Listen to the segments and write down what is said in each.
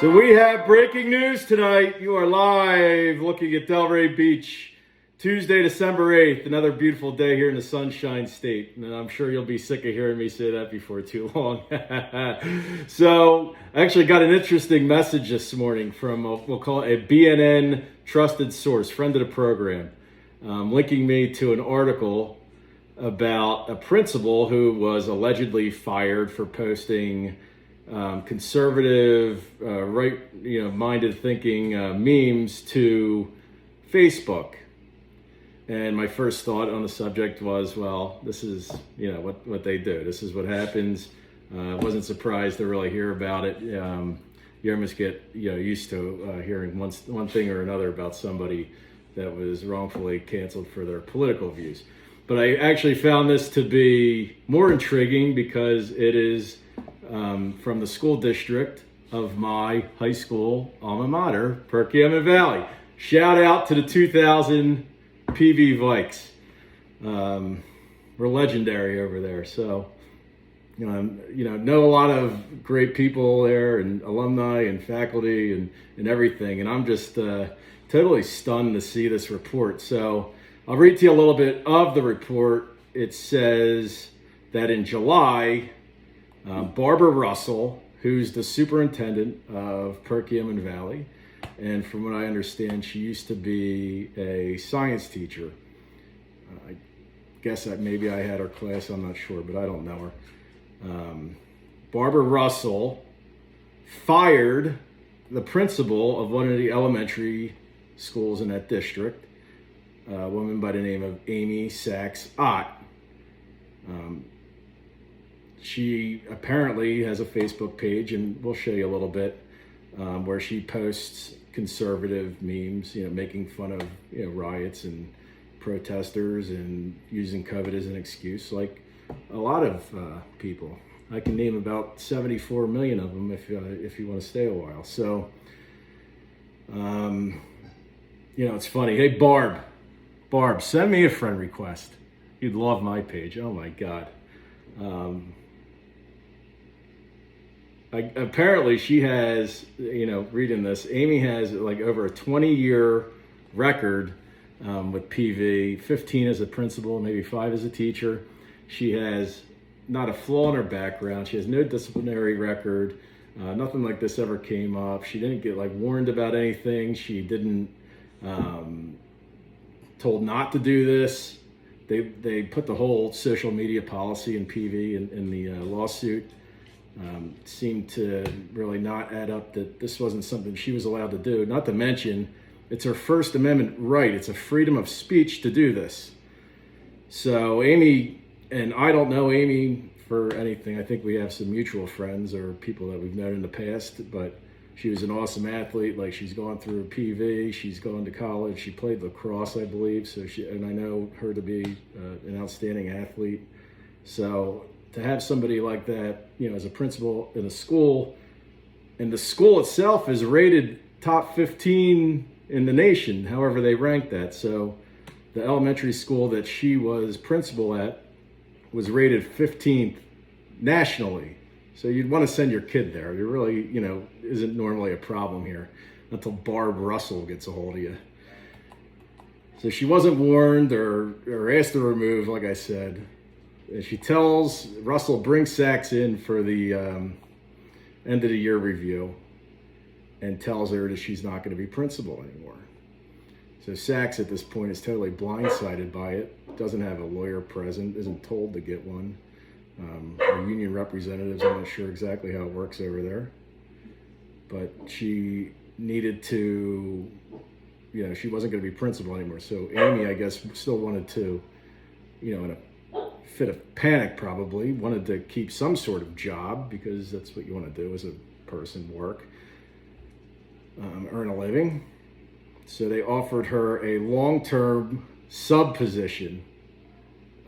So we have breaking news tonight. You are live looking at Delray Beach, Tuesday, December 8th. Another beautiful day here in the Sunshine State. And I'm sure you'll be sick of hearing me say that before too long. So I actually got an interesting message this morning from, we'll call it a BNN trusted source, friend of the program, linking me to an article about a principal who was allegedly fired for posting conservative, minded thinking memes to Facebook. And my first thought on the subject was, well, this is, what they do. This is what happens. Wasn't surprised to really hear about it. You almost get, used to hearing one thing or another about somebody that was wrongfully canceled for their political views. But I actually found this to be more intriguing because it is from the school district of my high school alma mater, Perkiomen Valley. Shout out to the 2000 PV Vikes. We're legendary over there. So, know a lot of great people there and alumni and faculty and everything. And I'm just totally stunned to see this report. So I'll read to you a little bit of the report. It says that in July, Barbara Russell, who's the superintendent of Perkiomen Valley, and from what I understand, she used to be a science teacher. I guess maybe I had her class, I'm not sure, but I don't know her. Barbara Russell fired the principal of one of the elementary schools in that district, a woman by the name of Amy Sachs-Ott. She apparently has a Facebook page, and we'll show you a little bit, where she posts conservative memes, making fun of riots and protesters and using COVID as an excuse, like a lot of people. I can name about 74 million of them if you want to stay a while. So, it's funny. Hey, Barb, send me a friend request. You'd love my page. Oh my God. Apparently she has, reading this, Amy has like over a 20-year record with PV, 15 as a principal, maybe 5 as a teacher. She has not a flaw in her background. She has no disciplinary record. Nothing like this ever came up. She didn't get warned about anything. She didn't told not to do this. They put the whole social media policy in PV in the lawsuit. Seemed to really not add up that this wasn't something she was allowed to do. Not to mention, it's her First Amendment right. It's a freedom of speech to do this. So Amy, and I don't know Amy for anything. I think we have some mutual friends or people that we've known in the past, but she was an awesome athlete. She's gone through PV, she's gone to college, she played lacrosse, I believe. And I know her to be an outstanding athlete. So to have somebody like that, as a principal in a school, and the school itself is rated top 15 in the nation, however they rank that. So the elementary school that she was principal at was rated 15th nationally. So you'd want to send your kid there. It really, isn't normally a problem here until Barb Russell gets a hold of you. So she wasn't warned or asked to remove, like I said. And she tells Russell, bring Sachs in for the end of the year review, and tells her that she's not going to be principal anymore. So Sachs at this point is totally blindsided by it, doesn't have a lawyer present, isn't told to get one. Our union representatives, I'm not sure exactly how it works over there, but she needed to, she wasn't going to be principal anymore. So Amy, I guess, still wanted to, in a fit of panic probably, wanted to keep some sort of job, because that's what you want to do as a person, work, earn a living. So they offered her a long-term sub position,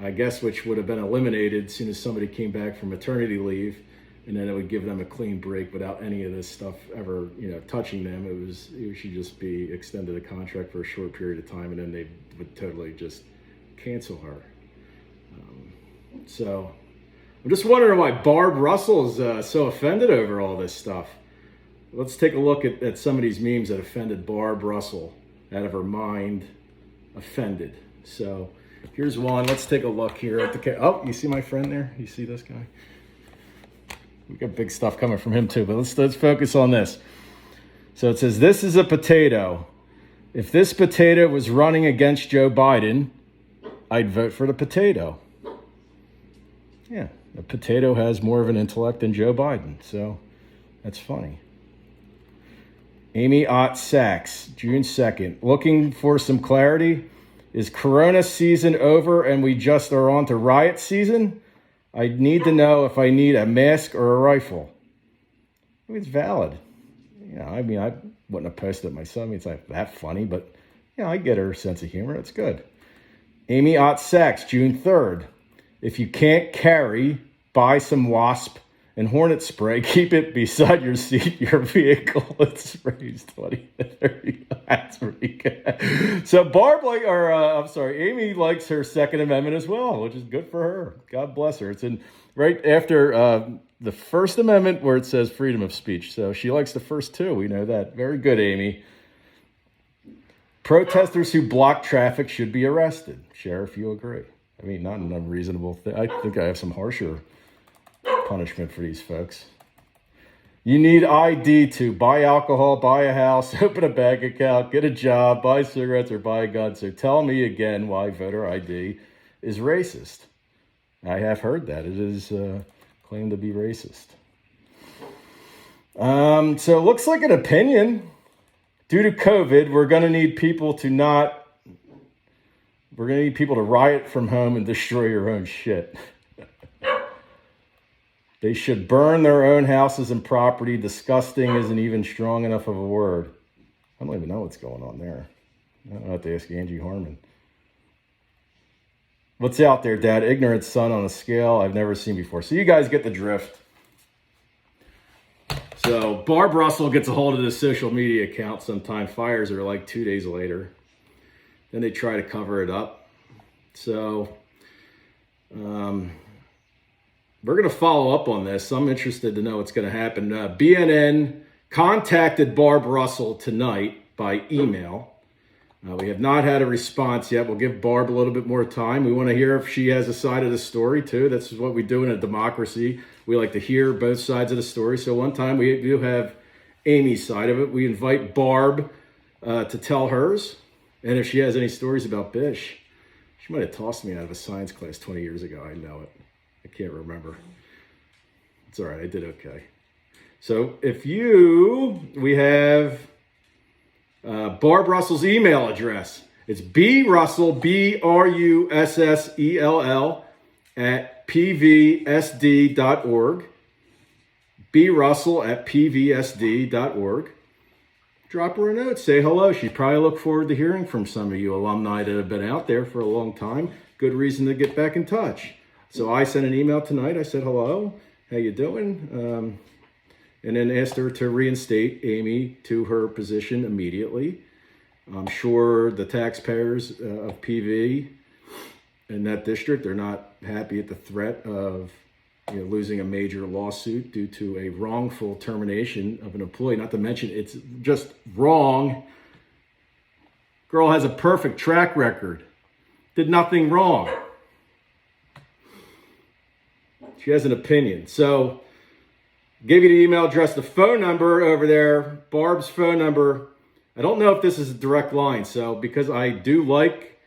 I guess, which would have been eliminated as soon as somebody came back from maternity leave, and then it would give them a clean break without any of this stuff ever, touching them. It should just be extended a contract for a short period of time, and then they would totally just cancel her. So I'm just wondering why Barb Russell is so offended over all this stuff. let's take a look at some of these memes that offended Barb Russell out of her mind. Offended. So here's one. Let's take a look here at the. Oh, you see my friend there? You see this guy? We got big stuff coming from him too. But let's focus on this. So it says, "This is a potato. If this potato was running against Joe Biden, I'd vote for the potato." Yeah, the potato has more of an intellect than Joe Biden. So that's funny. Amy Ott Sachs, June 2nd. Looking for some clarity? Is Corona season over and we just are on to riot season? I need to know if I need a mask or a rifle. I mean, it's valid. You know, I mean, I wouldn't have posted it myself. I mean, it's not that funny, but yeah, I get her sense of humor. It's good. Amy Ott Sachs, June 3rd. If you can't carry, buy some wasp and hornet spray. Keep it beside your seat, your vehicle. It sprays 20 to 30. That's pretty good. So Amy likes her Second Amendment as well, which is good for her. God bless her. It's in right after the First Amendment where it says freedom of speech. So she likes the first two. We know that. Very good, Amy. Protesters who block traffic should be arrested. Sheriff, you agree? I mean, not an unreasonable thing. I think I have some harsher punishment for these folks. You need ID to buy alcohol, buy a house, open a bank account, get a job, buy cigarettes, or buy a gun. So tell me again why voter ID is racist. I have heard that. It is claimed to be racist. So it looks like an opinion. Due to COVID, we're going to need people to riot from home and destroy your own shit. They should burn their own houses and property. Disgusting isn't even strong enough of a word. I don't even know what's going on there. I don't have to ask Angie Harmon. What's out there, Dad? Ignorant son on a scale I've never seen before. So you guys get the drift. So Barb Russell gets a hold of this social media account sometime, fires her like 2 days later. Then they try to cover it up. So we're going to follow up on this. I'm interested to know what's going to happen. BNN contacted Barb Russell tonight by email. We have not had a response yet. We'll give Barb a little bit more time. We want to hear if she has a side of the story too. That's what we do in a democracy. We like to hear both sides of the story. So one time we do have Amy's side of it. We invite Barb to tell hers. And if she has any stories about Bish, she might have tossed me out of a science class 20 years ago. I know it. I can't remember. It's all right. I did okay. So we have Barb Russell's email address. It's brussell, BRUSSELL at pvsd.org. brussell@pvsd.org. Drop her a note. Say hello. She'd probably look forward to hearing from some of you alumni that have been out there for a long time. Good reason to get back in touch. So I sent an email tonight. I said, hello, how you doing? And then asked her to reinstate Amy to her position immediately. I'm sure the taxpayers of PV in that district are not happy at the threat of losing a major lawsuit due to a wrongful termination of an employee. Not to mention, it's just wrong. Girl has a perfect track record. Did nothing wrong. She has an opinion. So, gave you the email address, the phone number over there, Barb's phone number. I don't know if this is a direct line. So, because I do like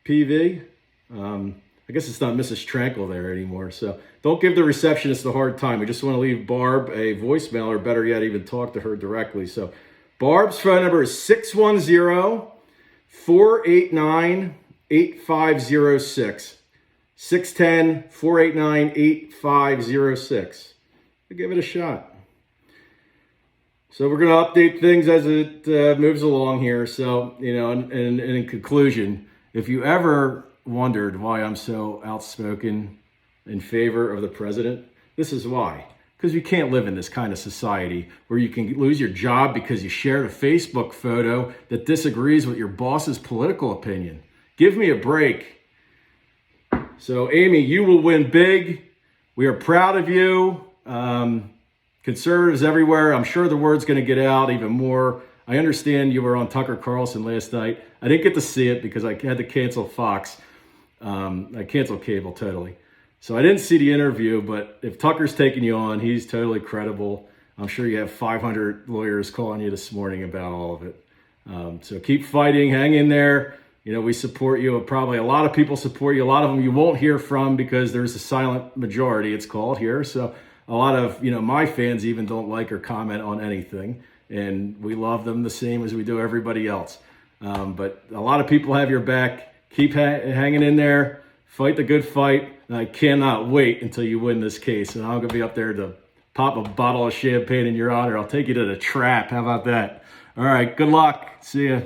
PV, I guess it's not Mrs. Tranquil there anymore. So, don't give the receptionist a hard time. We just want to leave Barb a voicemail, or better yet, even talk to her directly. So, Barb's phone number is 610-489-8506. 610-489-8506. Give it a shot. So we're going to update things as it moves along here. So, and in conclusion, if you ever wondered why I'm so outspoken in favor of the president, this is why. Because you can't live in this kind of society where you can lose your job because you shared a Facebook photo that disagrees with your boss's political opinion. Give me a break. So, Amy, you will win big. We are proud of you. conservatives everywhere. I'm sure the word's going to get out even more. I understand you were on Tucker Carlson last night. I didn't get to see it because I had to cancel Fox. I canceled cable totally. So I didn't see the interview, but if Tucker's taking you on, he's totally credible. I'm sure you have 500 lawyers calling you this morning about all of it. So keep fighting, hang in there. We support you. Probably a lot of people support you. A lot of them you won't hear from because there's a silent majority, it's called here. So a lot of, my fans even don't like or comment on anything. And we love them the same as we do everybody else. But a lot of people have your back. Keep hanging in there. Fight the good fight. And I cannot wait until you win this case. And I'm going to be up there to pop a bottle of champagne in your honor. I'll take you to the trap. How about that? All right. Good luck. See ya.